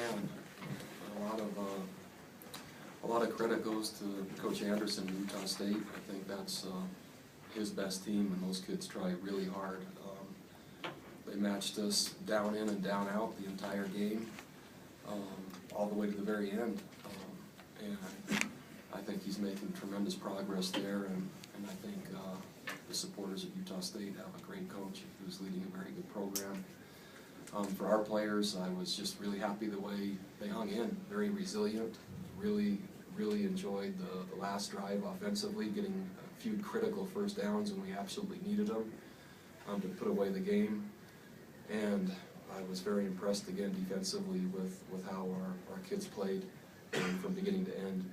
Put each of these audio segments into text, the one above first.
man, a lot of credit goes to Coach Anderson at Utah State. I think that's his best team, and those kids try really hard. They matched us down in and down out the entire game, all the way to the very end. And I think he's making tremendous progress there, and I think the supporters at Utah State have a great coach who's leading a very good program. For our players, I was just really happy the way they hung in, very resilient. Really enjoyed the last drive offensively, getting a few critical first downs when we absolutely needed them to put away the game. And I was very impressed again defensively with how our kids played from beginning to end.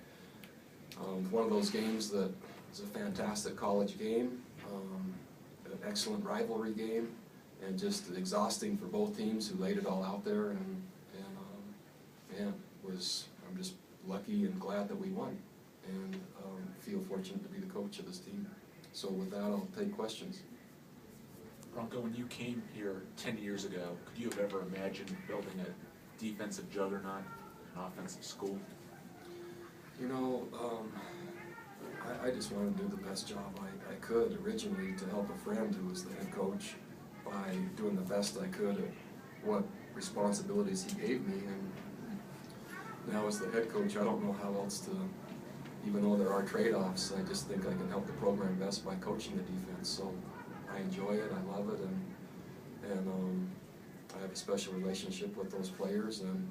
One of those games that was a fantastic college game, an excellent rivalry game, and just exhausting for both teams who laid it all out there. And man, I'm just lucky and glad that we won, and feel fortunate to be the coach of this team. So with that, I'll take questions. Bronco, when you came here 10 years ago, could you have ever imagined building a defensive juggernaut, an offensive school? You know, I just wanted to do the best job I could originally to help a friend who was the head coach by doing the best I could at what responsibilities he gave me. And now as the head coach, I don't know how else to, even though there are trade-offs, I just think I can help the program best by coaching the defense. So I enjoy it, I love it, and I have a special relationship with those players, and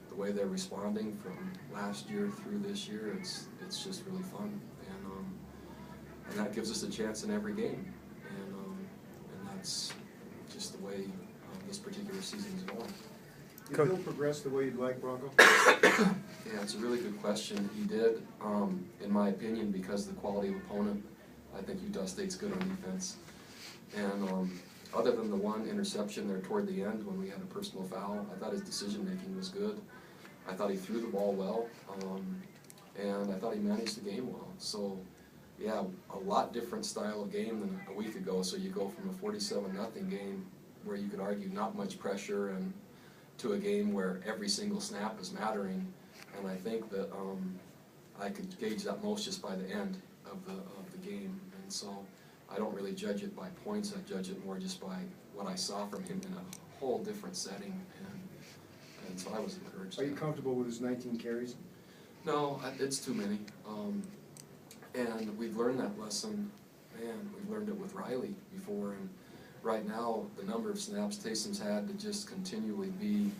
the way they're responding from last year through this year, it's just really fun, and that gives us a chance in every game, and that's just the way this particular season is going. Did Bill progress the way you'd like, Bronco? Yeah, it's a really good question. He did, in my opinion, because of the quality of opponent. I think Utah State's good on defense. And other than the one interception there toward the end when we had a personal foul, I thought his decision-making was good. I thought he threw the ball well, and I thought he managed the game well. So, yeah, a lot different style of game than a week ago. So you go from a 47-0 game where you could argue not much pressure and to a game where every single snap is mattering. And I think that I could gauge that most just by the end of the game. And so I don't really judge it by points. I judge it more just by what I saw from him in a whole different setting. And so I was encouraged. Are you comfortable with his 19 carries? No, it's too many. And we've learned that lesson. Man, we've learned it with Riley before. And right now, the number of snaps Taysom's had to just continually be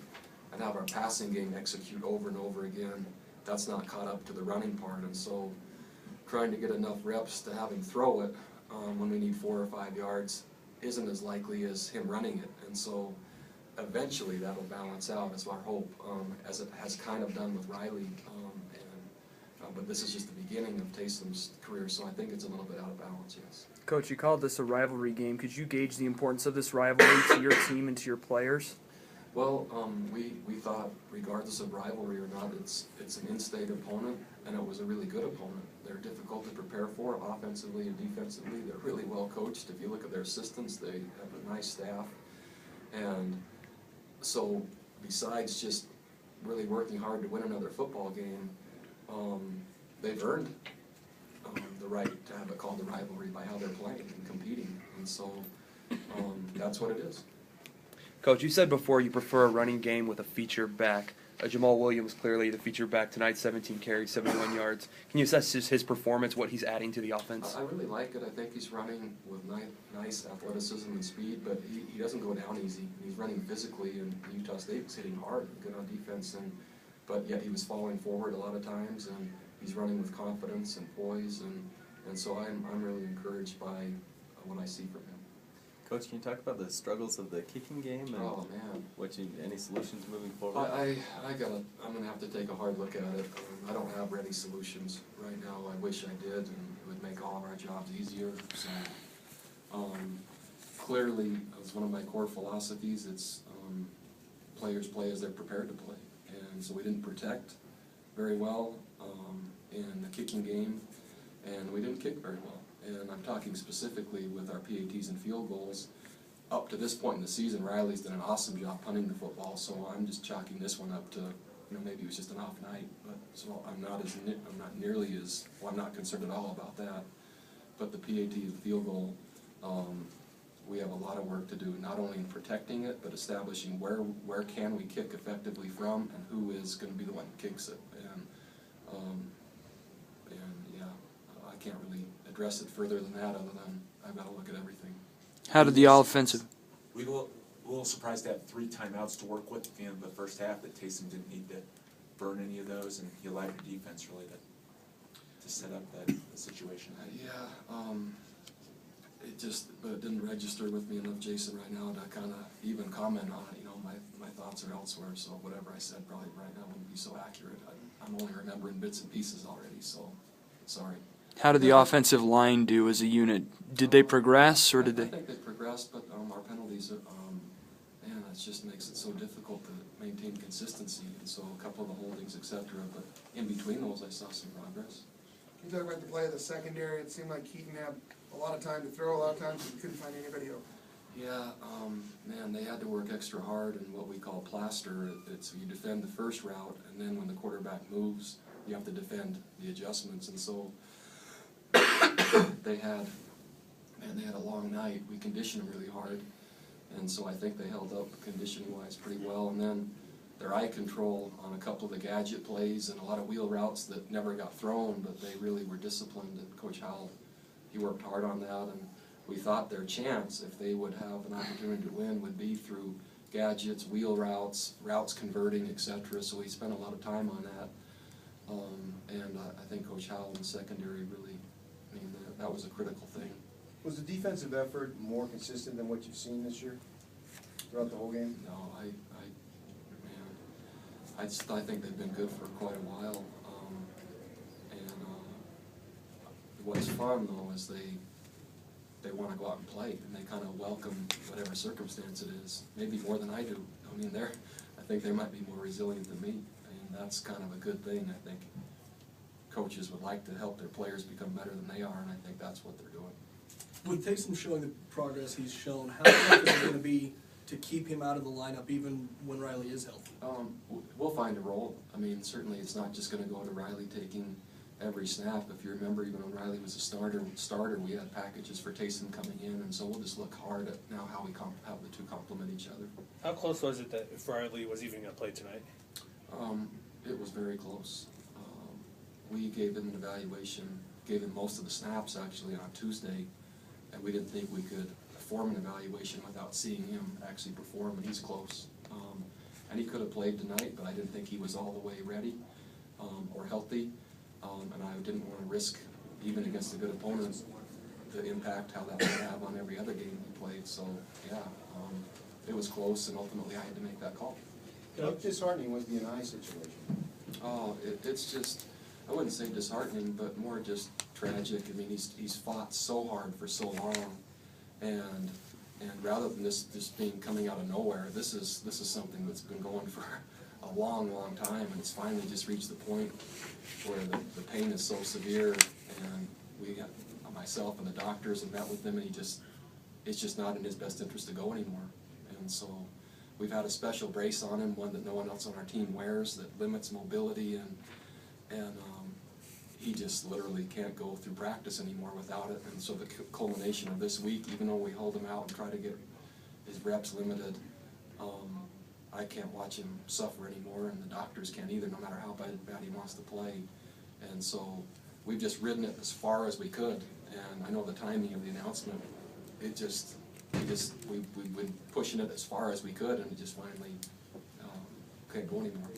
and have our passing game execute over and over again, that's not caught up to the running part. And so trying to get enough reps to have him throw it when we need 4 or 5 yards isn't as likely as him running it. And so eventually that'll balance out, is our hope, as it has kind of done with Riley. But this is just the beginning of Taysom's career, so I think it's a little bit out of balance, yes. Coach, you called this a rivalry game. Could you gauge the importance of this rivalry to your team and to your players? Well, we thought, regardless of rivalry or not, it's an in-state opponent, and it was a really good opponent. They're difficult to prepare for, offensively and defensively. They're really well coached. If you look at their assistants, they have a nice staff. And so besides just really working hard to win another football game, they've earned the right to have it called a rivalry by how they're playing and competing. And so that's what it is. Coach, you said before you prefer a running game with a feature back. Jamal Williams, clearly the feature back tonight, 17 carries, 71 yards. Can you assess just his performance, what he's adding to the offense? I really like it. I think he's running with nice athleticism and speed, but he doesn't go down easy. He's running physically, and Utah State was hitting hard, good on defense, but yet he was falling forward a lot of times, and he's running with confidence and poise, and so I'm really encouraged by what I see from him. Coach, can you talk about the struggles of the kicking game and oh man, any solutions moving forward? I'm gonna have to take a hard look at it. I don't have ready solutions right now. I wish I did, and it would make all of our jobs easier. So clearly, it's one of my core philosophies. It's players play as they're prepared to play, and so we didn't protect very well in the kicking game, and we didn't kick very well. And I'm talking specifically with our PATs and field goals. up to this point in the season, Riley's done an awesome job punting the football, so I'm just chalking this one up to, maybe it was just an off night, but, so I'm not nearly as, well, I'm not concerned at all about that. But the PAT, the field goal, we have a lot of work to do, not only in protecting it, but establishing where can we kick effectively from, and who is gonna be the one who kicks it. And yeah, I can't really address it further than that, other than I've gotta look at everything. How did the offensive? We were a little surprised to have 3 timeouts to work with at the end of the first half, that Taysom didn't need to burn any of those, and he allowed your defense really to set up the situation. Yeah, but it didn't register with me enough, Jason, right now to kind of even comment on it. My thoughts are elsewhere, so whatever I said probably right now wouldn't be so accurate. I'm only remembering bits and pieces already, so sorry. How did the offensive line do as a unit? Did they progress, or did I they? think they progressed, but our penalties are, man, it just makes it so difficult to maintain consistency, and so a couple of the holdings, etc. But in between those, I saw some progress. Can you talk about the play of the secondary? It seemed like Keaton had a lot of time to throw, a lot of times he couldn't find anybody open. Yeah, man, they had to work extra hard in what we call plaster. It's you defend the first route, and then when the quarterback moves, you have to defend the adjustments. And so they had a long night. We conditioned them really hard, and so I think they held up conditioning-wise pretty well. And then their eye control on a couple of the gadget plays and a lot of wheel routes that never got thrown, but they really were disciplined. And Coach Howell, he worked hard on that, and we thought their chance, if they would have an opportunity to win, would be through gadgets, wheel routes converting, etc. So we spent a lot of time on that, and I think Coach Howell in the secondary really, that was a critical thing. Was the defensive effort more consistent than what you've seen this year throughout the whole game? No, I think they've been good for quite a while, and what's fun though is they want to go out and play, and they kind of welcome whatever circumstance it is, maybe more than I do. I think they might be more resilient than me, and that's kind of a good thing. I think coaches would like to help their players become better than they are, and I think that's what they're doing. With Taysom showing the progress he's shown, how tough is it going to be to keep him out of the lineup even when Riley is healthy? We'll find a role. Certainly it's not just going to go to Riley taking every snap. If you remember, even when Riley was a starter, we had packages for Taysom coming in, and so we'll just look hard at now how the two complement each other. How close was it that if Riley was even going to play tonight? It was very close. We gave him an evaluation, gave him most of the snaps actually on Tuesday, and we didn't think we could perform an evaluation without seeing him actually perform, and he's close. And he could have played tonight, but I didn't think he was all the way ready or healthy. And I didn't want to risk, even against a good opponent, the impact how that would have on every other game he played. So, yeah, it was close, and ultimately I had to make that call. How disheartening was the eye situation? Oh, it's just, I wouldn't say disheartening, but more just tragic. He's fought so hard for so long, and rather than this coming out of nowhere, this is something that's been going for a long, long time, and it's finally just reached the point where the pain is so severe, and we got myself and the doctors and met with them, and it's just not in his best interest to go anymore. And so we've had a special brace on him, one that no one else on our team wears, that limits mobility, and he just literally can't go through practice anymore without it. And so the culmination of this week, even though we hold him out and try to get his reps limited, I can't watch him suffer anymore, and the doctors can't either, no matter how bad he wants to play. And so we've just ridden it as far as we could, and I know the timing of the announcement, we've been pushing it as far as we could, and it just finally can't go anymore.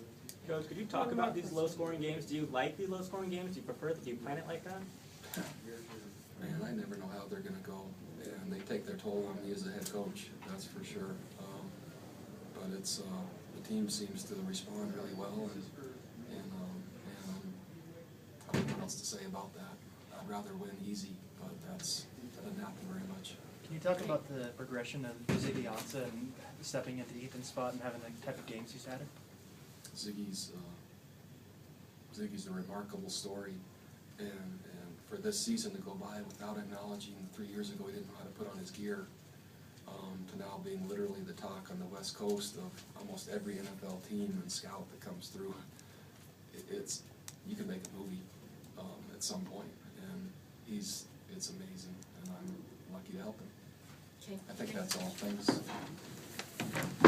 Coach, could you talk about these low-scoring games? Do you like these low-scoring games? Do you plan it like that? Man, I never know how they're going to go, and they take their toll on me as a head coach, that's for sure. But it's the team seems to respond really well, and I don't know what else to say about that. I'd rather win easy, but that doesn't happen very much. Can you talk about the progression of Ziggy Ansah and stepping into Ethan's spot and having the type of games he's had? Ziggy's a remarkable story, and for this season to go by without acknowledging 3 years ago he didn't know how to put on his gear, to now being literally the talk on the West Coast of almost every NFL team and scout that comes through. It's, you can make a movie at some point, and it's amazing, and I'm lucky to help him. Okay. I think that's all. Thanks.